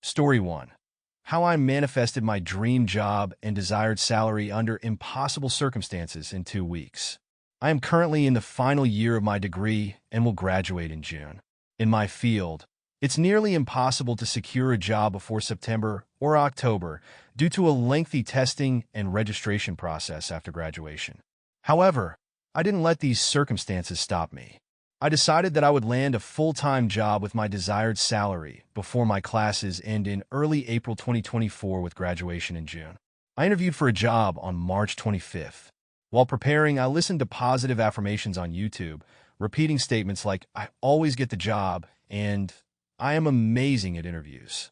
Story 1. How I manifested my dream job and desired salary under impossible circumstances in 2 weeks. I am currently in the final year of my degree and will graduate in June. In my field, it's nearly impossible to secure a job before September or October due to a lengthy testing and registration process after graduation. However, I didn't let these circumstances stop me. I decided that I would land a full-time job with my desired salary before my classes end in early April 2024 with graduation in June. I interviewed for a job on March 25th. While preparing, I listened to positive affirmations on YouTube, repeating statements like, "I always get the job," and "I am amazing at interviews."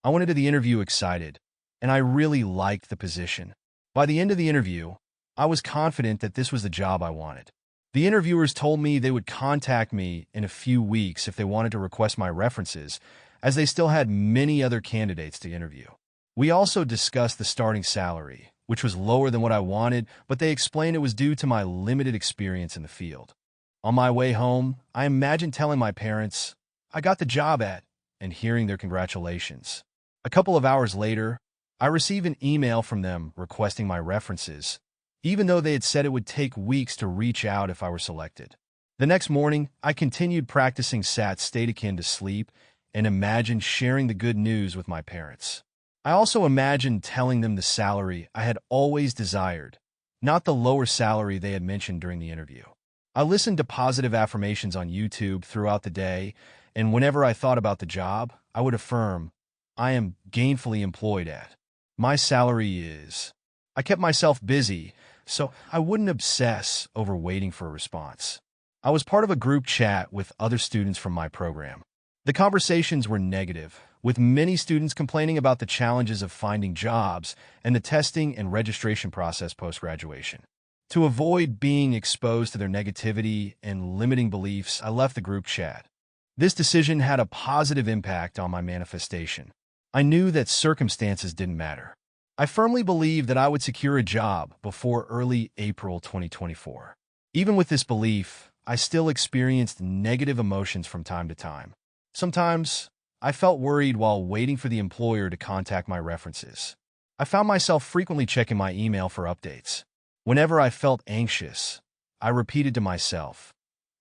I went into the interview excited, and I really liked the position. By the end of the interview, I was confident that this was the job I wanted. The interviewers told me they would contact me in a few weeks if they wanted to request my references, as they still had many other candidates to interview. We also discussed the starting salary, which was lower than what I wanted, but they explained it was due to my limited experience in the field. On my way home, I imagined telling my parents, "I got the job at," and hearing their congratulations. A couple of hours later, I received an email from them requesting my references, even though they had said it would take weeks to reach out if I were selected. The next morning, I continued practicing sat state akin to sleep and imagined sharing the good news with my parents. I also imagined telling them the salary I had always desired, not the lower salary they had mentioned during the interview. I listened to positive affirmations on YouTube throughout the day, and whenever I thought about the job, I would affirm, "I am gainfully employed at. My salary is." I kept myself busy, so I wouldn't obsess over waiting for a response. I was part of a group chat with other students from my program. The conversations were negative, with many students complaining about the challenges of finding jobs and the testing and registration process post-graduation. To avoid being exposed to their negativity and limiting beliefs, I left the group chat. This decision had a positive impact on my manifestation. I knew that circumstances didn't matter. I firmly believed that I would secure a job before early April 2024. Even with this belief, I still experienced negative emotions from time to time. Sometimes, I felt worried while waiting for the employer to contact my references. I found myself frequently checking my email for updates. Whenever I felt anxious, I repeated to myself,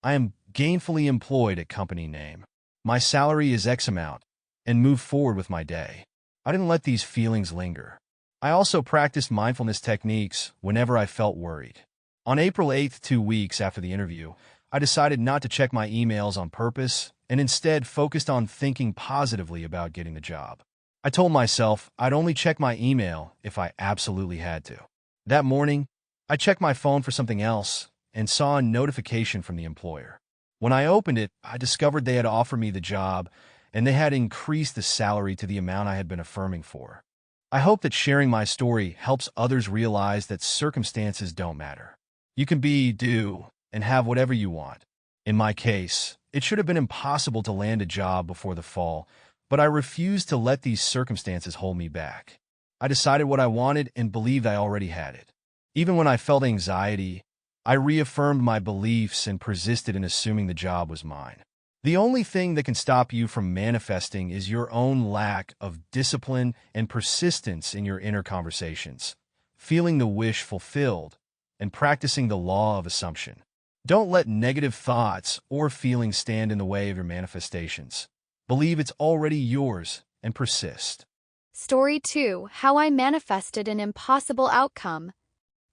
"I am gainfully employed at company name. My salary is X amount," and moved forward with my day. I didn't let these feelings linger. I also practiced mindfulness techniques whenever I felt worried. On April 8th, 2 weeks after the interview, I decided not to check my emails on purpose and instead focused on thinking positively about getting the job. I told myself I'd only check my email if I absolutely had to. That morning, I checked my phone for something else and saw a notification from the employer. When I opened it, I discovered they had offered me the job and they had increased the salary to the amount I had been affirming for. I hope that sharing my story helps others realize that circumstances don't matter. You can be, do, and have whatever you want. In my case, it should have been impossible to land a job before the fall, but I refused to let these circumstances hold me back. I decided what I wanted and believed I already had it. Even when I felt anxiety, I reaffirmed my beliefs and persisted in assuming the job was mine. The only thing that can stop you from manifesting is your own lack of discipline and persistence in your inner conversations, feeling the wish fulfilled, and practicing the law of assumption. Don't let negative thoughts or feelings stand in the way of your manifestations. Believe it's already yours and persist. Story 2. How I manifested an impossible outcome.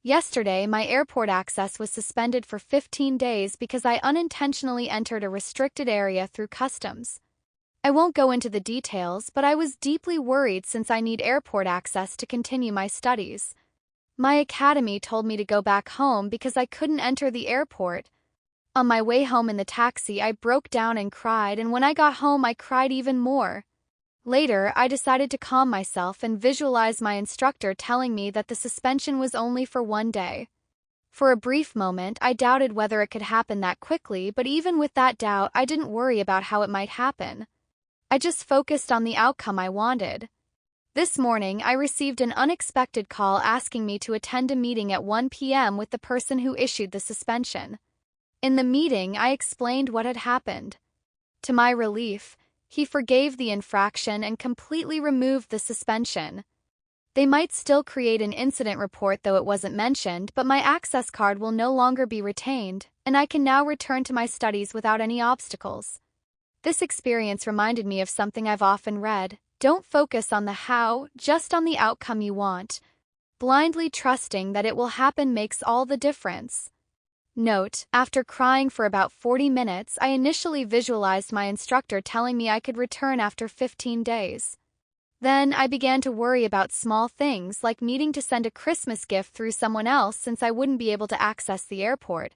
Yesterday, my airport access was suspended for 15 days because I unintentionally entered a restricted area through customs. I won't go into the details, but I was deeply worried since I need airport access to continue my studies. My academy told me to go back home because I couldn't enter the airport. On my way home in the taxi, I broke down and cried, and when I got home, I cried even more. Later, I decided to calm myself and visualize my instructor telling me that the suspension was only for 1 day. For a brief moment, I doubted whether it could happen that quickly, but even with that doubt, I didn't worry about how it might happen. I just focused on the outcome I wanted. This morning, I received an unexpected call asking me to attend a meeting at 1 p.m. with the person who issued the suspension. In the meeting, I explained what had happened. To my relief, He forgave the infraction and completely removed the suspension. They might still create an incident report though it wasn't mentioned, but my access card will no longer be retained, and I can now return to my studies without any obstacles. This experience reminded me of something I've often read. Don't focus on the how, just on the outcome you want. Blindly trusting that it will happen makes all the difference. Note, after crying for about 40 minutes, I initially visualized my instructor telling me I could return after 15 days. Then I began to worry about small things like needing to send a Christmas gift through someone else since I wouldn't be able to access the airport.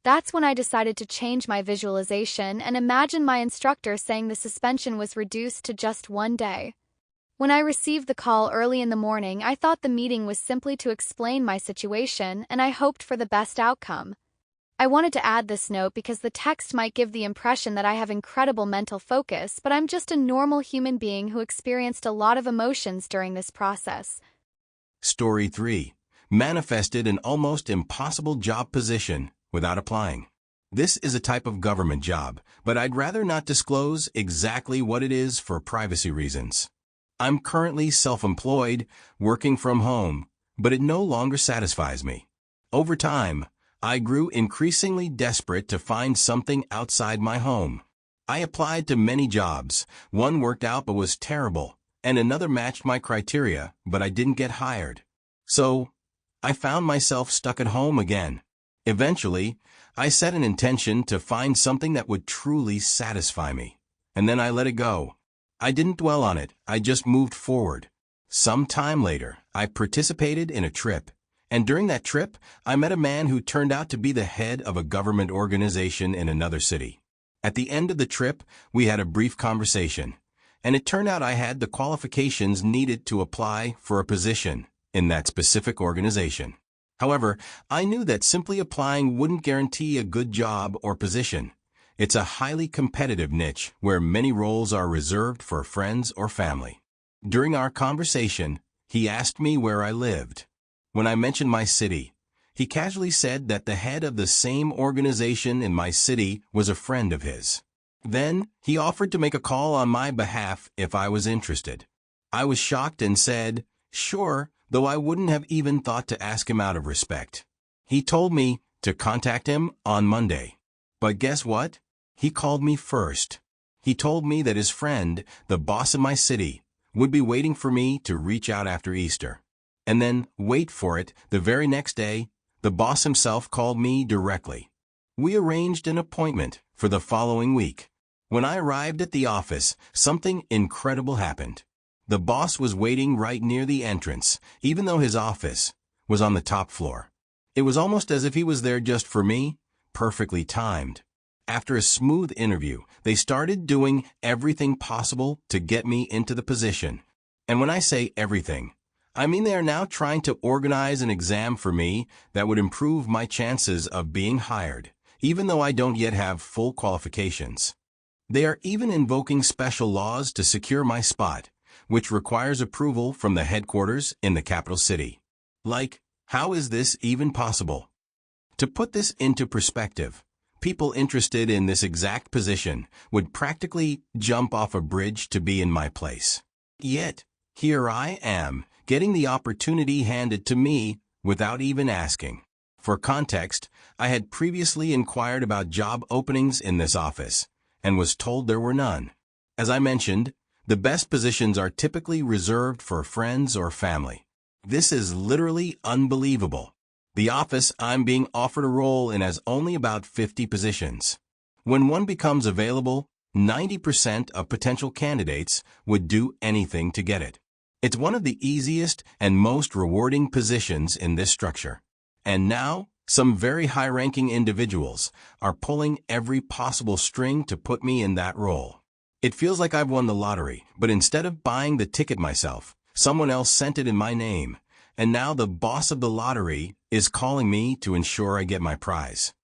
That's when I decided to change my visualization and imagine my instructor saying the suspension was reduced to just 1 day. When I received the call early in the morning, I thought the meeting was simply to explain my situation, and I hoped for the best outcome. I wanted to add this note because the text might give the impression that I have incredible mental focus, but I'm just a normal human being who experienced a lot of emotions during this process. Story 3. Manifested an almost impossible job position without applying. This is a type of government job, but I'd rather not disclose exactly what it is for privacy reasons. I'm currently self-employed, working from home, but it no longer satisfies me. Over time, I grew increasingly desperate to find something outside my home. I applied to many jobs. One worked out but was terrible, and another matched my criteria, but I didn't get hired. So, I found myself stuck at home again. Eventually, I set an intention to find something that would truly satisfy me, and then I let it go. I didn't dwell on it, I just moved forward. Some time later, I participated in a trip. And during that trip, I met a man who turned out to be the head of a government organization in another city. At the end of the trip, we had a brief conversation, and it turned out I had the qualifications needed to apply for a position in that specific organization. However, I knew that simply applying wouldn't guarantee a good job or position. It's a highly competitive niche where many roles are reserved for friends or family. During our conversation, he asked me where I lived. When I mentioned my city, he casually said that the head of the same organization in my city was a friend of his. Then, he offered to make a call on my behalf if I was interested. I was shocked and said, sure, though I wouldn't have even thought to ask him out of respect. He told me to contact him on Monday. But guess what? He called me first. He told me that his friend, the boss of my city, would be waiting for me to reach out after Easter. And then, wait for it, the very next day, the boss himself called me directly. We arranged an appointment for the following week. When I arrived at the office, something incredible happened. The boss was waiting right near the entrance, even though his office was on the top floor. It was almost as if he was there just for me, perfectly timed. After a smooth interview, they started doing everything possible to get me into the position. And when I say everything, I mean they are now trying to organize an exam for me that would improve my chances of being hired, even though I don't yet have full qualifications. They are even invoking special laws to secure my spot, which requires approval from the headquarters in the capital city. Like, how is this even possible? To put this into perspective, people interested in this exact position would practically jump off a bridge to be in my place. Yet, here I am, getting the opportunity handed to me without even asking. For context, I had previously inquired about job openings in this office and was told there were none. As I mentioned, the best positions are typically reserved for friends or family. This is literally unbelievable. The office I'm being offered a role in has only about 50 positions. When one becomes available, 90% of potential candidates would do anything to get it. It's one of the easiest and most rewarding positions in this structure. And now, some very high-ranking individuals are pulling every possible string to put me in that role. It feels like I've won the lottery, but instead of buying the ticket myself, someone else sent it in my name, and now the boss of the lottery is calling me to ensure I get my prize.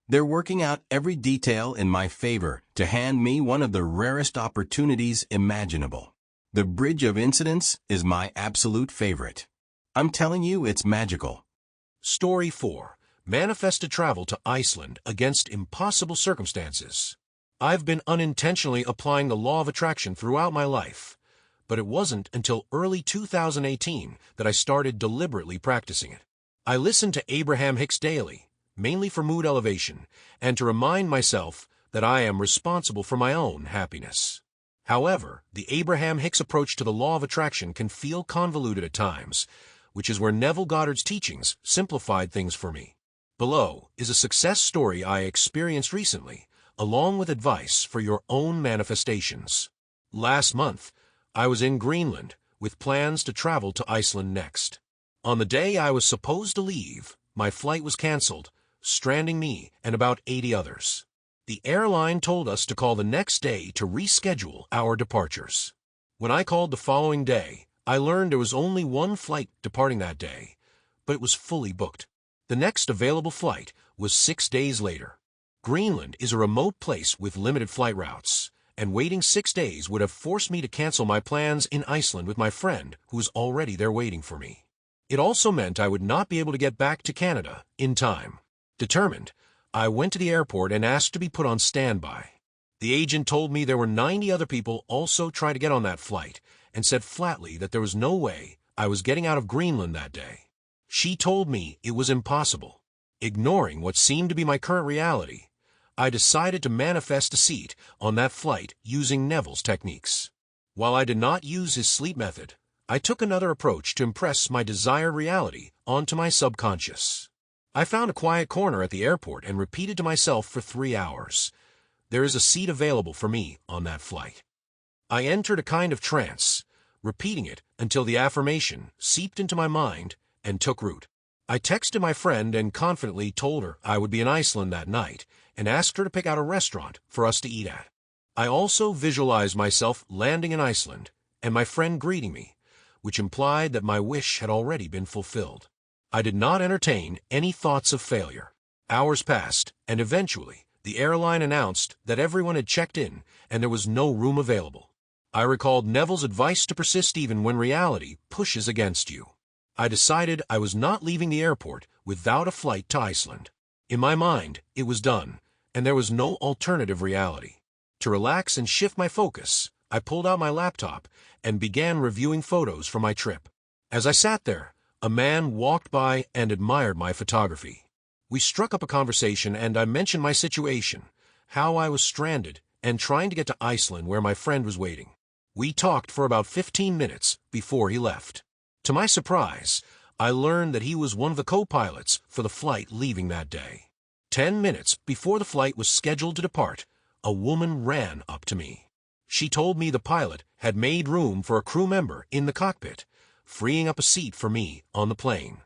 They're working out every detail in my favor to hand me one of the rarest opportunities imaginable. The bridge of incidents is my absolute favorite. I'm telling you, it's magical. Story 4. Manifested travel to Iceland against impossible circumstances. I've been unintentionally applying the law of attraction throughout my life, but it wasn't until early 2018 that I started deliberately practicing it. I listened to Abraham Hicks daily, mainly for mood elevation, and to remind myself that I am responsible for my own happiness. However, the Abraham Hicks approach to the law of attraction can feel convoluted at times, which is where Neville Goddard's teachings simplified things for me. Below is a success story I experienced recently, along with advice for your own manifestations. Last month, I was in Greenland with plans to travel to Iceland next. On the day I was supposed to leave, my flight was canceled, stranding me and about 80 others. The airline told us to call the next day to reschedule our departures. When I called the following day, I learned there was only one flight departing that day, but it was fully booked. The next available flight was 6 days later. Greenland is a remote place with limited flight routes, and waiting 6 days would have forced me to cancel my plans in Iceland with my friend who was already there waiting for me. It also meant I would not be able to get back to Canada in time. Determined, I went to the airport and asked to be put on standby. The agent told me there were 90 other people also trying to get on that flight and said flatly that there was no way I was getting out of Greenland that day. She told me it was impossible. Ignoring what seemed to be my current reality, I decided to manifest a seat on that flight using Neville's techniques. While I did not use his sleep method, I took another approach to impress my desired reality onto my subconscious. I found a quiet corner at the airport and repeated to myself for 3 hours, "There is a seat available for me on that flight." I entered a kind of trance, repeating it until the affirmation seeped into my mind and took root. I texted my friend and confidently told her I would be in Iceland that night and asked her to pick out a restaurant for us to eat at. I also visualized myself landing in Iceland and my friend greeting me, which implied that my wish had already been fulfilled. I did not entertain any thoughts of failure. Hours passed, and eventually, the airline announced that everyone had checked in and there was no room available. I recalled Neville's advice to persist even when reality pushes against you. I decided I was not leaving the airport without a flight to Iceland. In my mind, it was done, and there was no alternative reality. To relax and shift my focus, I pulled out my laptop and began reviewing photos from my trip. As I sat there, a man walked by and admired my photography. We struck up a conversation and I mentioned my situation, how I was stranded and trying to get to Iceland where my friend was waiting. We talked for about 15 minutes before he left. To my surprise, I learned that he was one of the co-pilots for the flight leaving that day. 10 minutes before the flight was scheduled to depart, a woman ran up to me. She told me the pilot had made room for a crew member in the cockpit, freeing up a seat for me on the plane.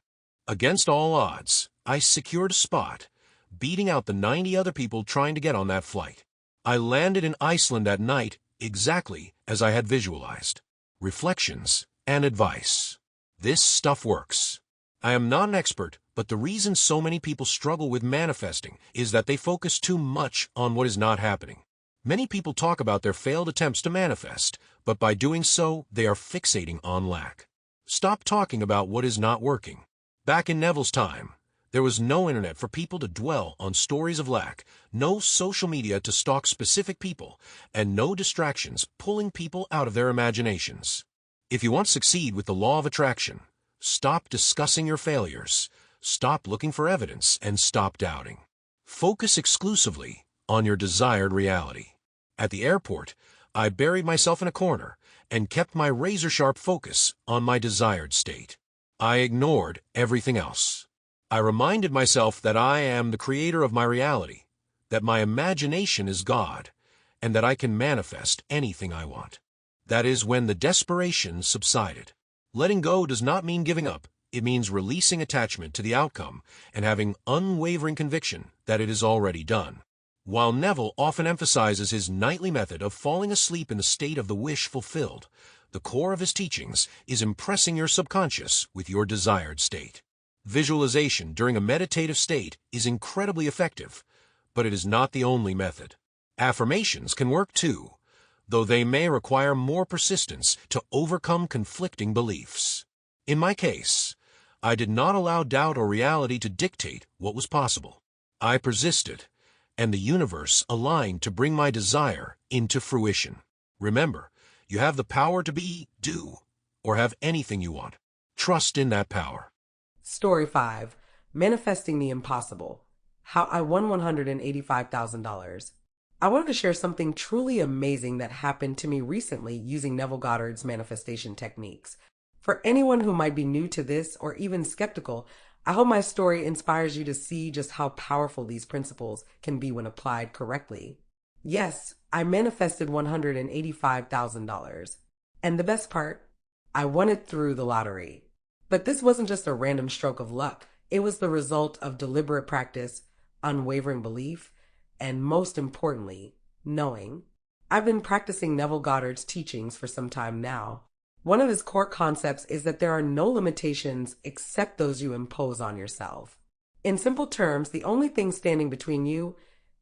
Against all odds, I secured a spot, beating out the 90 other people trying to get on that flight. I landed in Iceland that night exactly as I had visualized. Reflections and advice. This stuff works. I am not an expert, but the reason so many people struggle with manifesting is that they focus too much on what is not happening. Many people talk about their failed attempts to manifest, but by doing so, they are fixating on lack. Stop talking about what is not working. Back in Neville's time, there was no internet for people to dwell on stories of lack, no social media to stalk specific people, and no distractions pulling people out of their imaginations. If you want to succeed with the law of attraction, stop discussing your failures, stop looking for evidence, and stop doubting. Focus exclusively on your desired reality. At the airport, I buried myself in a corner and kept my razor-sharp focus on my desired state. I ignored everything else. I reminded myself that I am the creator of my reality, that my imagination is God, and that I can manifest anything I want. That is when the desperation subsided. Letting go does not mean giving up. It means releasing attachment to the outcome and having unwavering conviction that it is already done. While Neville often emphasizes his nightly method of falling asleep in the state of the wish fulfilled, the core of his teachings is impressing your subconscious with your desired state. Visualization during a meditative state is incredibly effective, but it is not the only method. Affirmations can work too, though they may require more persistence to overcome conflicting beliefs. In my case, I did not allow doubt or reality to dictate what was possible. I persisted, and the universe aligned to bring my desire into fruition. Remember, you have the power to be, do, or have anything you want. Trust in that power. Story 5. Manifesting the Impossible. How I won $185,000. I wanted to share something truly amazing that happened to me recently using Neville Goddard's manifestation techniques. For anyone who might be new to this or even skeptical, I hope my story inspires you to see just how powerful these principles can be when applied correctly. Yes, I manifested $185,000. And the best part, I won it through the lottery. But this wasn't just a random stroke of luck. It was the result of deliberate practice, unwavering belief, and most importantly, knowing. I've been practicing Neville Goddard's teachings for some time now. One of his core concepts is that there are no limitations except those you impose on yourself. In simple terms, the only thing standing between you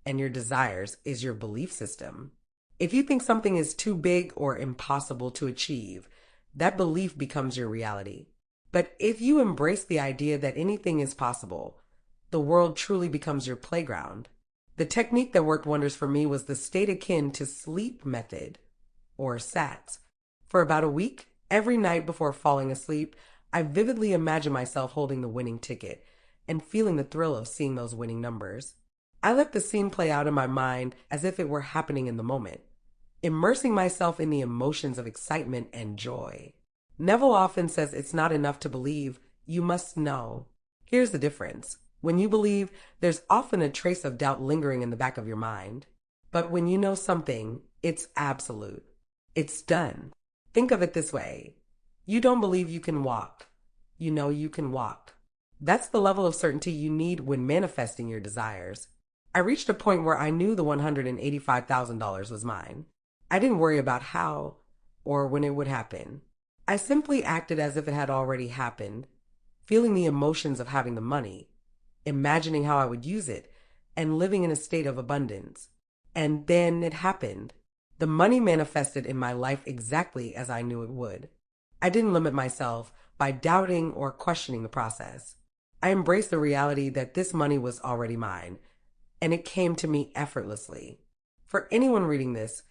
and your desires is your belief system. If you think something is too big or impossible to achieve, that belief becomes your reality. But if you embrace the idea that anything is possible, the world truly becomes your playground. The technique that worked wonders for me was the state akin to sleep method, or SATS. For about a week, every night before falling asleep, I vividly imagined myself holding the winning ticket and feeling the thrill of seeing those winning numbers. I let the scene play out in my mind as if it were happening in the moment, immersing myself in the emotions of excitement and joy. Neville often says it's not enough to believe, you must know. Here's the difference. When you believe, there's often a trace of doubt lingering in the back of your mind. But when you know something, it's absolute. It's done. Think of it this way. You don't believe you can walk. You know you can walk. That's the level of certainty you need when manifesting your desires. I reached a point where I knew the $185,000 was mine. I didn't worry about how or when it would happen. I simply acted as if it had already happened, feeling the emotions of having the money, imagining how I would use it, and living in a state of abundance. And then it happened. The money manifested in my life exactly as I knew it would. I didn't limit myself by doubting or questioning the process. I embraced the reality that this money was already mine, and it came to me effortlessly. For anyone reading this,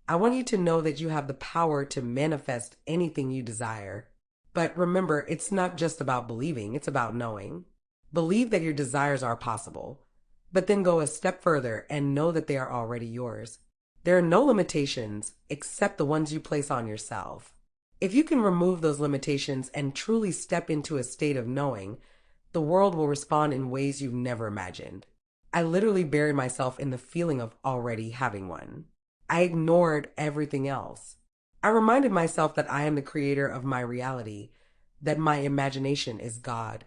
I want you to know that you have the power to manifest anything you desire. But remember, it's not just about believing, it's about knowing. Believe that your desires are possible, but then go a step further and know that they are already yours. There are no limitations except the ones you place on yourself. If you can remove those limitations and truly step into a state of knowing, the world will respond in ways you've never imagined. I literally buried myself in the feeling of already having one. I ignored everything else. I reminded myself that I am the creator of my reality, that my imagination is God,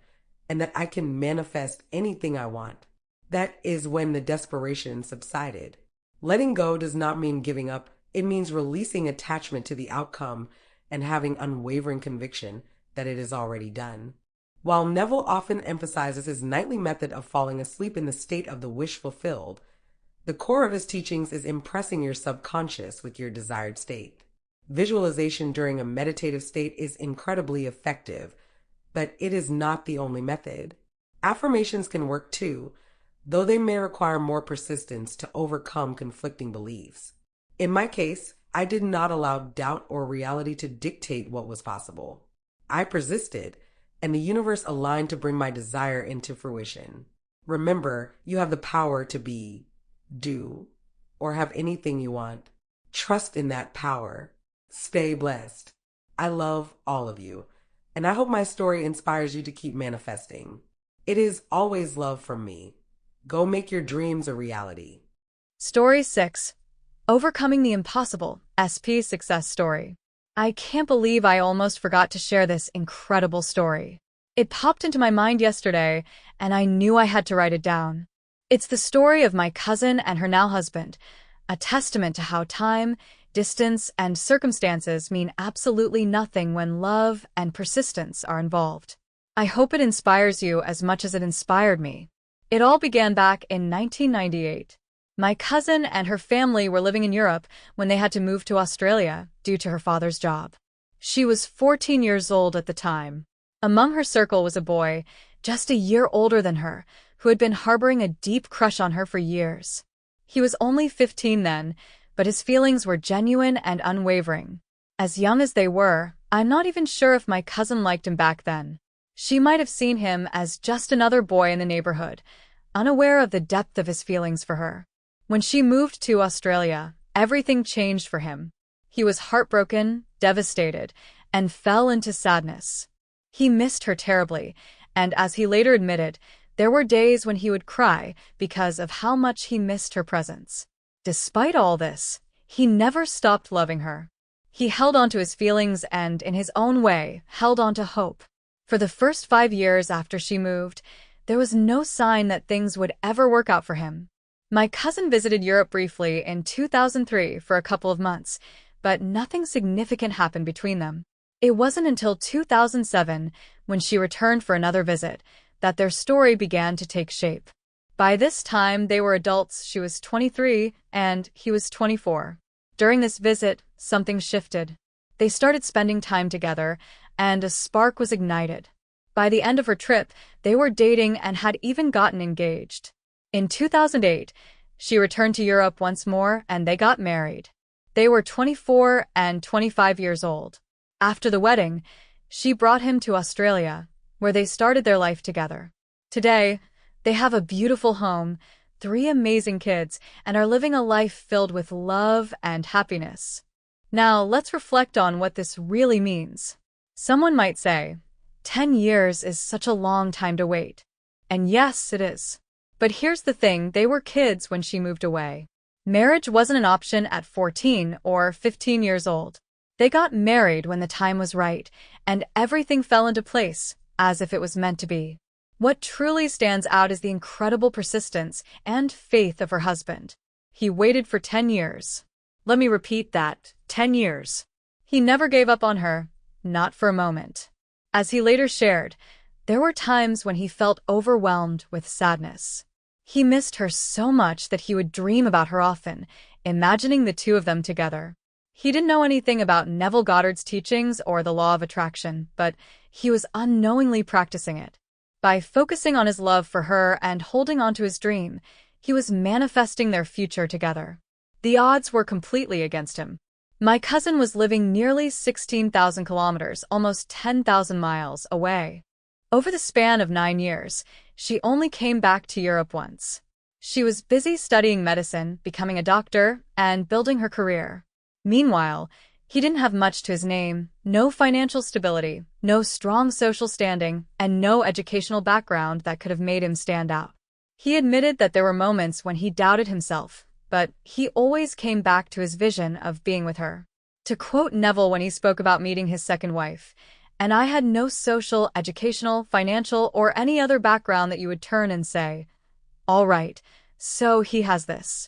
and that I can manifest anything I want. That is when the desperation subsided. Letting go does not mean giving up. It means releasing attachment to the outcome and having unwavering conviction that it is already done. While Neville often emphasizes his nightly method of falling asleep in the state of the wish fulfilled, the core of his teachings is impressing your subconscious with your desired state. Visualization during a meditative state is incredibly effective, but it is not the only method. Affirmations can work too, though they may require more persistence to overcome conflicting beliefs. In my case, I did not allow doubt or reality to dictate what was possible. I persisted, and the universe aligned to bring my desire into fruition. Remember, you have the power to be, do, or have anything you want. Trust in that power. Stay blessed. I love all of you, and I hope my story inspires you to keep manifesting. It is always love from me. Go make your dreams a reality. Story 6. Overcoming the Impossible, SP Success Story. I can't believe I almost forgot to share this incredible story. It popped into my mind yesterday, and I knew I had to write it down. It's the story of my cousin and her now husband, a testament to how time, distance, and circumstances mean absolutely nothing when love and persistence are involved. I hope it inspires you as much as it inspired me. It all began back in 1998. My cousin and her family were living in Europe when they had to move to Australia due to her father's job. She was 14 years old at the time. Among her circle was a boy, just a year older than her, who had been harboring a deep crush on her for years. He was only 15 then, but his feelings were genuine and unwavering. As young as they were, I'm not even sure if my cousin liked him back then. She might have seen him as just another boy in the neighborhood, unaware of the depth of his feelings for her. When she moved to Australia, everything changed for him. He was heartbroken, devastated, and fell into sadness. He missed her terribly, and as he later admitted, there were days when he would cry because of how much he missed her presence. Despite all this, he never stopped loving her. He held on to his feelings and, in his own way, held on to hope. For the first 5 years after she moved, there was no sign that things would ever work out for him. My cousin visited Europe briefly in 2003 for a couple of months, but nothing significant happened between them. It wasn't until 2007, when she returned for another visit, that their story began to take shape. By this time, they were adults. She was 23 and he was 24. During this visit, something shifted. They started spending time together, and a spark was ignited. By the end of her trip, they were dating and had even gotten engaged. In 2008, she returned to Europe once more and they got married. They were 24 and 25 years old. After the wedding, she brought him to Australia, where they started their life together. Today, they have a beautiful home, 3 amazing kids, and are living a life filled with love and happiness. Now, let's reflect on what this really means. Someone might say, 10 years is such a long time to wait. And yes, it is. But here's the thing, they were kids when she moved away. Marriage wasn't an option at 14 or 15 years old. They got married when the time was right, and everything fell into place, as if it was meant to be. What truly stands out is the incredible persistence and faith of her husband. He waited for 10 years. Let me repeat that, 10 years. He never gave up on her, not for a moment. As he later shared, there were times when he felt overwhelmed with sadness. He missed her so much that he would dream about her often, imagining the two of them together. He didn't know anything about Neville Goddard's teachings or the law of attraction, but he was unknowingly practicing it. By focusing on his love for her and holding on to his dream, he was manifesting their future together. The odds were completely against him. My cousin was living nearly 16,000 kilometers, almost 10,000 miles away. Over the span of 9 years, she only came back to Europe once. She was busy studying medicine, becoming a doctor, and building her career. Meanwhile, he didn't have much to his name, no financial stability, no strong social standing, and no educational background that could have made him stand out. He admitted that there were moments when he doubted himself, but he always came back to his vision of being with her. To quote Neville when he spoke about meeting his second wife, "And I had no social, educational, financial, or any other background that you would turn and say, 'All right, so he has this.'"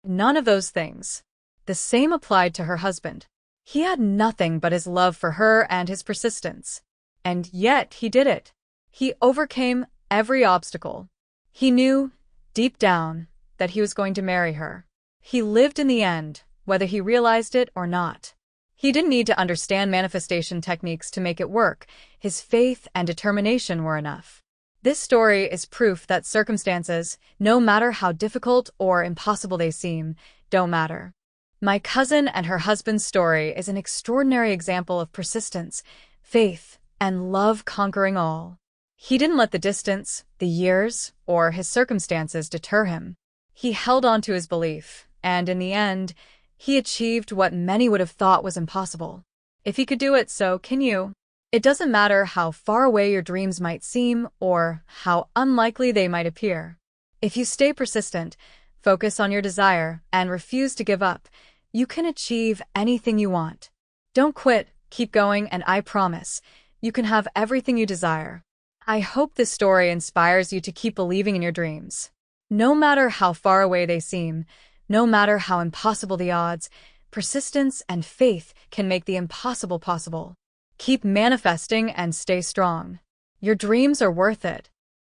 None of those things. The same applied to her husband. He had nothing but his love for her and his persistence. And yet he did it. He overcame every obstacle. He knew, deep down, that he was going to marry her. He lived in the end, whether he realized it or not. He didn't need to understand manifestation techniques to make it work. His faith and determination were enough. This story is proof that circumstances, no matter how difficult or impossible they seem, don't matter. My cousin and her husband's story is an extraordinary example of persistence, faith, and love conquering all. He didn't let the distance, the years, or his circumstances deter him. He held on to his belief, and in the end, he achieved what many would have thought was impossible. If he could do it, so can you. It doesn't matter how far away your dreams might seem or how unlikely they might appear. If you stay persistent, focus on your desire, and refuse to give up, you can achieve anything you want. Don't quit, keep going, and I promise, you can have everything you desire. I hope this story inspires you to keep believing in your dreams. No matter how far away they seem, no matter how impossible the odds, persistence and faith can make the impossible possible. Keep manifesting and stay strong. Your dreams are worth it.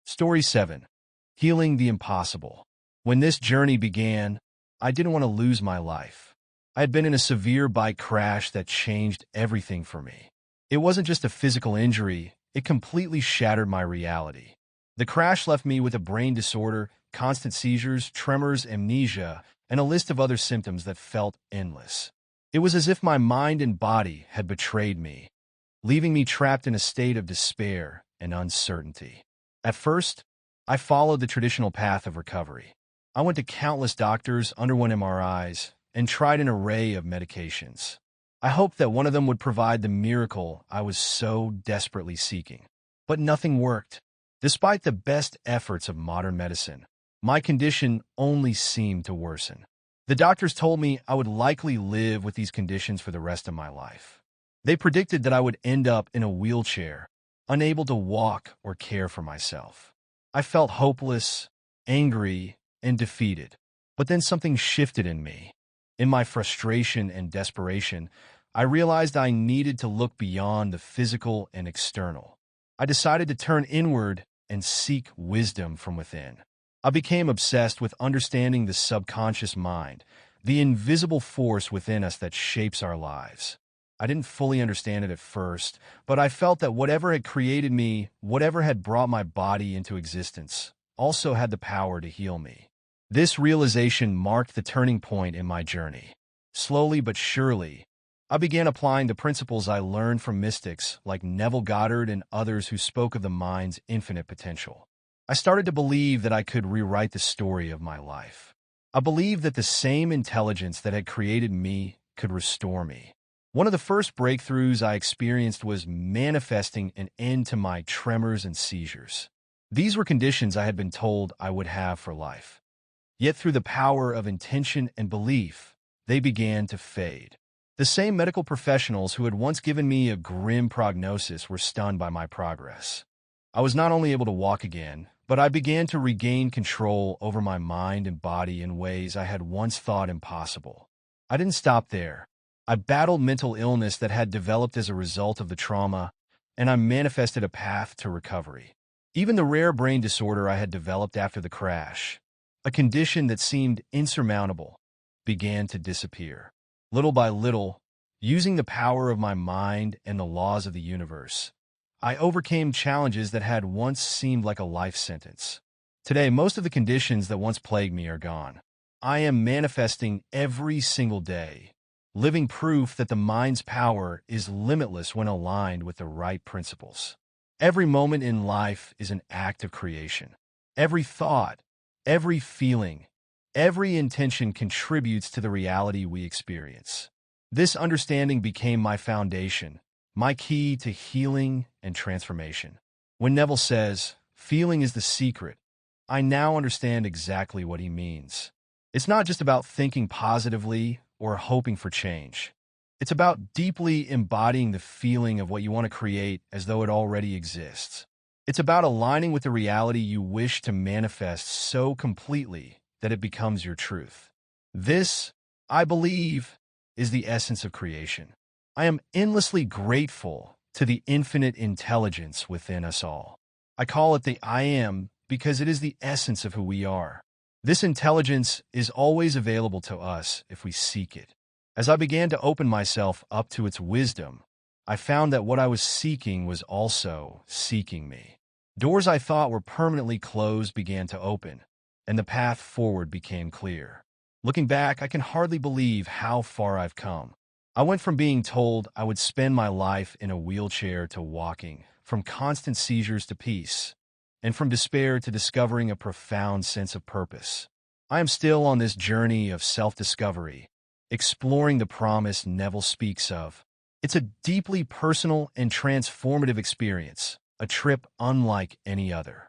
Story 7. Healing the impossible. When this journey began, I didn't want to lose my life. I had been in a severe bike crash that changed everything for me. It wasn't just a physical injury, it completely shattered my reality. The crash left me with a brain disorder, constant seizures, tremors, amnesia, and a list of other symptoms that felt endless. It was as if my mind and body had betrayed me, leaving me trapped in a state of despair and uncertainty. At first, I followed the traditional path of recovery. I went to countless doctors, underwent MRIs, and tried an array of medications. I hoped that one of them would provide the miracle I was so desperately seeking. But nothing worked. Despite the best efforts of modern medicine, my condition only seemed to worsen. The doctors told me I would likely live with these conditions for the rest of my life. They predicted that I would end up in a wheelchair, unable to walk or care for myself. I felt hopeless, angry, and defeated. But then something shifted in me. In my frustration and desperation, I realized I needed to look beyond the physical and external. I decided to turn inward and seek wisdom from within. I became obsessed with understanding the subconscious mind, the invisible force within us that shapes our lives. I didn't fully understand it at first, but I felt that whatever had created me, whatever had brought my body into existence, also had the power to heal me. This realization marked the turning point in my journey. Slowly but surely, I began applying the principles I learned from mystics like Neville Goddard and others who spoke of the mind's infinite potential. I started to believe that I could rewrite the story of my life. I believed that the same intelligence that had created me could restore me. One of the first breakthroughs I experienced was manifesting an end to my tremors and seizures. These were conditions I had been told I would have for life. Yet through the power of intention and belief, they began to fade. The same medical professionals who had once given me a grim prognosis were stunned by my progress. I was not only able to walk again, but I began to regain control over my mind and body in ways I had once thought impossible. I didn't stop there. I battled mental illness that had developed as a result of the trauma, and I manifested a path to recovery. Even the rare brain disorder I had developed after the crash, a condition that seemed insurmountable, began to disappear. Little by little, using the power of my mind and the laws of the universe, I overcame challenges that had once seemed like a life sentence. Today, most of the conditions that once plagued me are gone. I am manifesting every single day, living proof that the mind's power is limitless when aligned with the right principles. Every moment in life is an act of creation. Every thought, every feeling, every intention contributes to the reality we experience. This understanding became my foundation, my key to healing and transformation. When Neville says, "Feeling is the secret," I now understand exactly what he means. It's not just about thinking positively or hoping for change. It's about deeply embodying the feeling of what you want to create as though it already exists. It's about aligning with the reality you wish to manifest so completely that it becomes your truth. This, I believe, is the essence of creation. I am endlessly grateful to the infinite intelligence within us all. I call it the I Am because it is the essence of who we are. This intelligence is always available to us if we seek it. As I began to open myself up to its wisdom, I found that what I was seeking was also seeking me. Doors I thought were permanently closed began to open, and the path forward became clear. Looking back, I can hardly believe how far I've come. I went from being told I would spend my life in a wheelchair to walking, from constant seizures to peace, and from despair to discovering a profound sense of purpose. I am still on this journey of self-discovery, exploring the promise Neville speaks of. It's a deeply personal and transformative experience, a trip unlike any other.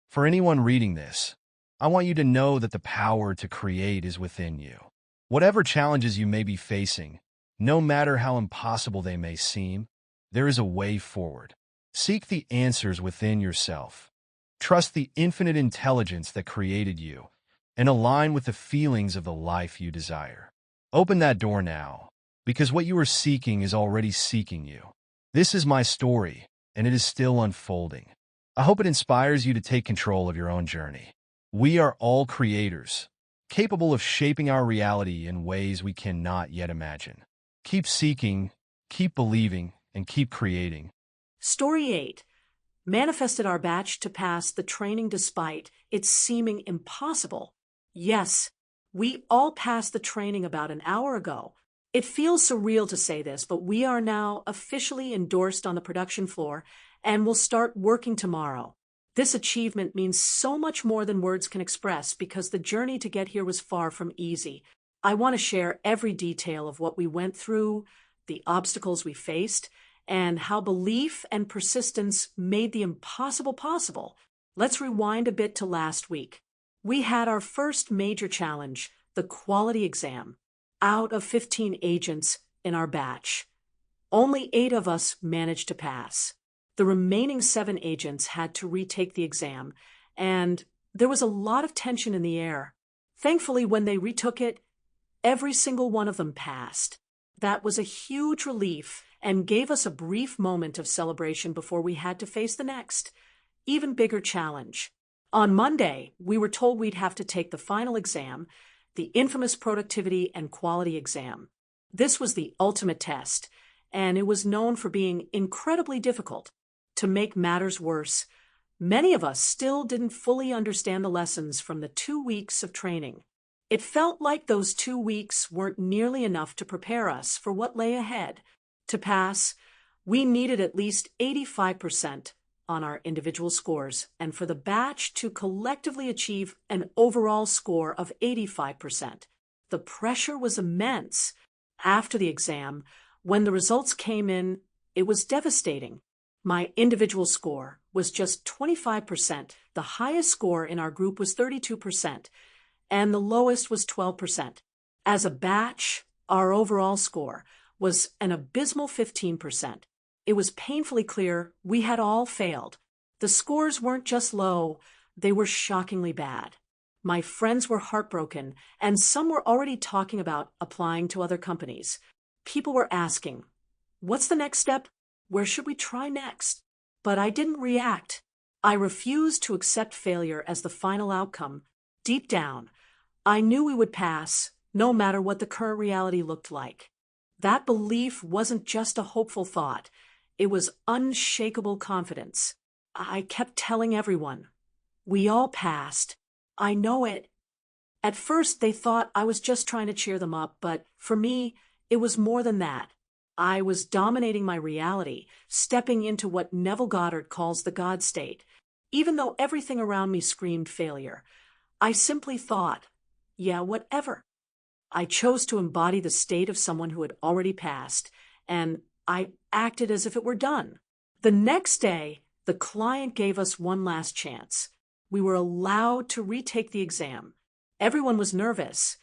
For anyone reading this, I want you to know that the power to create is within you. Whatever challenges you may be facing, no matter how impossible they may seem, there is a way forward. Seek the answers within yourself. Trust the infinite intelligence that created you, and align with the feelings of the life you desire. Open that door now, because what you are seeking is already seeking you. This is my story, and it is still unfolding. I hope it inspires you to take control of your own journey. We are all creators, capable of shaping our reality in ways we cannot yet imagine. Keep seeking, keep believing, and keep creating. Story 8. manifested our batch to pass the training despite it seeming impossible. Yes, we all passed the training about an hour ago. It feels surreal to say this, but we are now officially endorsed on the production floor and will start working tomorrow. This achievement means so much more than words can express because the journey to get here was far from easy. I want to share every detail of what we went through, the obstacles we faced, and how belief and persistence made the impossible possible. Let's rewind a bit to last week. We had our first major challenge, the quality exam. Out of 15 agents in our batch, only 8 of us managed to pass. The remaining 7 agents had to retake the exam, and there was a lot of tension in the air. Thankfully, when they retook it, every single one of them passed. That was a huge relief and gave us a brief moment of celebration before we had to face the next, even bigger challenge. On Monday, we were told we'd have to take the final exam, the infamous productivity and quality exam. This was the ultimate test, and it was known for being incredibly difficult. To make matters worse, many of us still didn't fully understand the lessons from the 2 weeks of training. It felt like those 2 weeks weren't nearly enough to prepare us for what lay ahead. To pass, we needed at least 85% on our individual scores, and for the batch to collectively achieve an overall score of 85%. The pressure was immense. After the exam, when the results came in, it was devastating. My individual score was just 25%. The highest score in our group was 32%, and the lowest was 12%. As a batch, our overall score was an abysmal 15%. It was painfully clear we had all failed. The scores weren't just low, they were shockingly bad. My friends were heartbroken, and some were already talking about applying to other companies. People were asking, "What's the next step? Where should we try next?" But I didn't react. I refused to accept failure as the final outcome. Deep down, I knew we would pass, no matter what the current reality looked like. That belief wasn't just a hopeful thought. It was unshakable confidence. I kept telling everyone, "We all passed. I know it." At first, they thought I was just trying to cheer them up, but for me, it was more than that. I was dominating my reality, stepping into what Neville Goddard calls the God state. Even though everything around me screamed failure, I simply thought, yeah, whatever. I chose to embody the state of someone who had already passed, and I acted as if it were done. The next day, the client gave us one last chance. We were allowed to retake the exam. Everyone was nervous,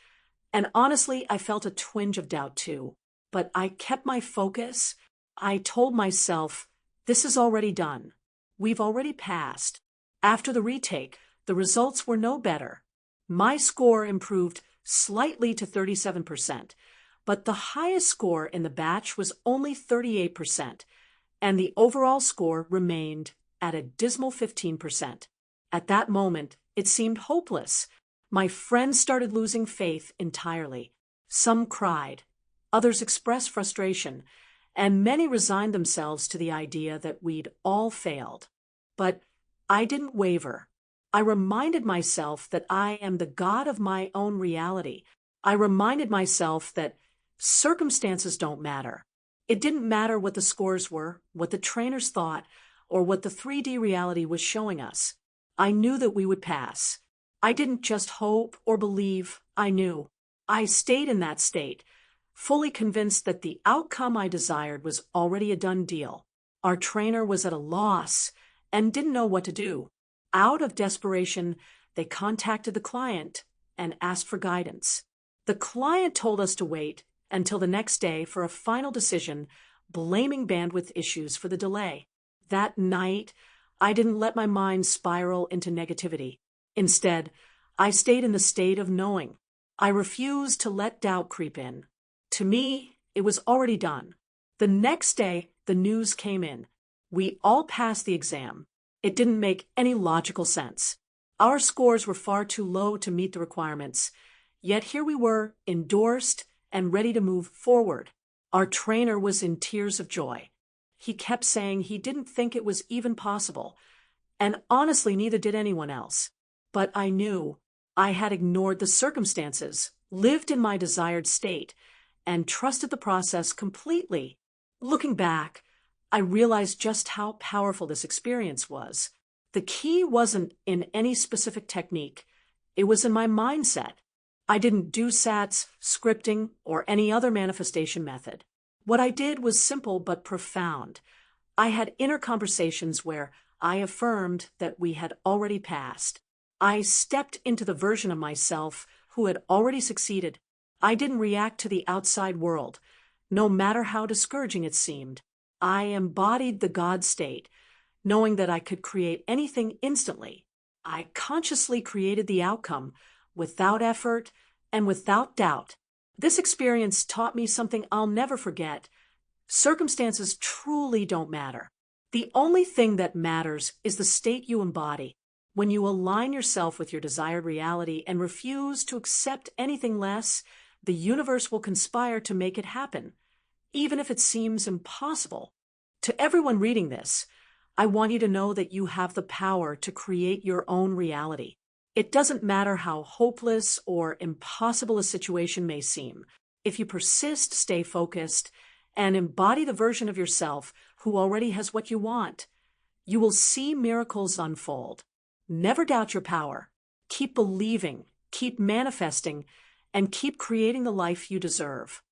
and honestly, I felt a twinge of doubt too. But I kept my focus. I told myself, this is already done. We've already passed. After the retake, the results were no better. My score improved slightly to 37%, but the highest score in the batch was only 38%, and the overall score remained at a dismal 15%. At that moment, it seemed hopeless. My friends started losing faith entirely. Some cried, others expressed frustration, and many resigned themselves to the idea that we'd all failed. But I didn't waver. I reminded myself that I am the god of my own reality. I reminded myself that circumstances don't matter. It didn't matter what the scores were, what the trainers thought, or what the 3D reality was showing us. I knew that we would pass. I didn't just hope or believe, I knew. I stayed in that state, fully convinced that the outcome I desired was already a done deal. Our trainer was at a loss and didn't know what to do. Out of desperation, they contacted the client and asked for guidance. The client told us to wait until the next day for a final decision, blaming bandwidth issues for the delay. That night, I didn't let my mind spiral into negativity. Instead, I stayed in the state of knowing. I refused to let doubt creep in. To me, it was already done. The next day, the news came in. We all passed the exam. It didn't make any logical sense. Our scores were far too low to meet the requirements. Yet here we were, endorsed and ready to move forward. Our trainer was in tears of joy. He kept saying he didn't think it was even possible. And honestly, neither did anyone else. But I knew I had ignored the circumstances, lived in my desired state, and trusted the process completely. Looking back, I realized just how powerful this experience was. The key wasn't in any specific technique. It was in my mindset. I didn't do SATs, scripting, or any other manifestation method. What I did was simple but profound. I had inner conversations where I affirmed that we had already passed. I stepped into the version of myself who had already succeeded. I didn't react to the outside world, no matter how discouraging it seemed. I embodied the God state, knowing that I could create anything instantly. I consciously created the outcome, without effort and without doubt. This experience taught me something I'll never forget. Circumstances truly don't matter. The only thing that matters is the state you embody. When you align yourself with your desired reality and refuse to accept anything less, the universe will conspire to make it happen, even if it seems impossible. To everyone reading this, I want you to know that you have the power to create your own reality. It doesn't matter how hopeless or impossible a situation may seem. If you persist, stay focused, and embody the version of yourself who already has what you want, you will see miracles unfold. Never doubt your power. Keep believing, keep manifesting, and keep creating the life you deserve.